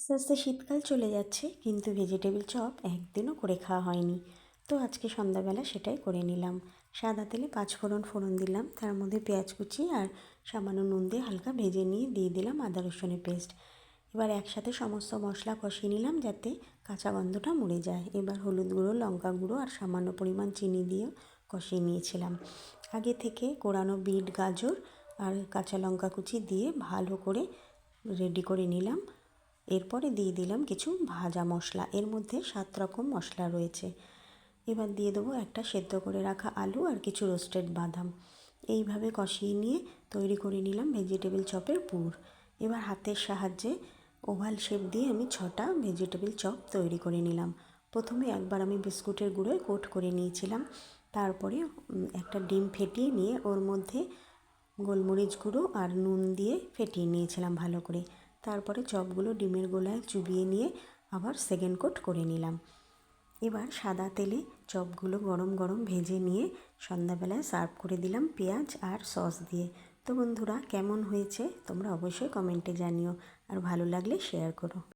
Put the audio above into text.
আস্তে আস্তে শীতকাল চলে যাচ্ছে, কিন্তু ভেজিটেবিল চপ একদিনও করে খাওয়া হয়নি। তো আজকে সন্ধ্যাবেলা সেটাই করে নিলাম। সাদা তেলে 5 ফোড়ন দিলাম, তার মধ্যে পেঁয়াজ কুচি আর সামান্য নুন দিয়ে হালকা ভেজে নিয়ে দিয়ে দিলাম আদা রসুনের পেস্ট। এবার একসাথে সমস্ত মশলা কষিয়ে নিলাম যাতে কাঁচা গন্ধটা মরে যায়। এবার হলুদ গুঁড়ো, লঙ্কা গুঁড়ো আর সামান্য পরিমাণ চিনি দিয়ে কষিয়ে নিয়েছিলাম। আগে থেকে কোরানো বিট, গাজর আর কাঁচা লঙ্কা কুচি দিয়ে ভালো করে রেডি করে নিলাম। এরপরে দিয়ে দিলাম কিছু ভাজা মশলা, এর মধ্যে 7 রকম মশলা রয়েছে। এবার দিয়ে দেবো একটা সেদ্ধ করে রাখা আলু আর কিছু রোস্টেড বাদাম। এইভাবে কষিয়ে নিয়ে তৈরি করে নিলাম ভেজিটেবিল চপের পুর। এবার হাতের সাহায্যে ওভাল শেপ দিয়ে আমি 6টা ভেজিটেবিল চপ তৈরি করে নিলাম। প্রথমে একবার আমি বিস্কুটের গুঁড়োয় কোট করে নিয়েছিলাম, তারপরে একটা ডিম ফেটিয়ে নিয়ে ওর মধ্যে গোলমরিচ গুঁড়ো আর নুন দিয়ে ফেটিয়ে নিয়েছিলাম ভালো করে। তারপরে চপগুলো ডিমের গোলায় চুবিয়ে নিয়ে আবার সেকেন্ড কোট করে নিলাম। এবার সাদা তেলে চপগুলো গরম গরম ভেজে নিয়ে সন্ধ্যাবেলায় সার্ভ করে দিলাম পেঁয়াজ আর সস দিয়ে। তো বন্ধুরা, কেমন হয়েছে তোমরা অবশ্যই কমেন্টে জানিও, আর ভালো লাগলে শেয়ার করো।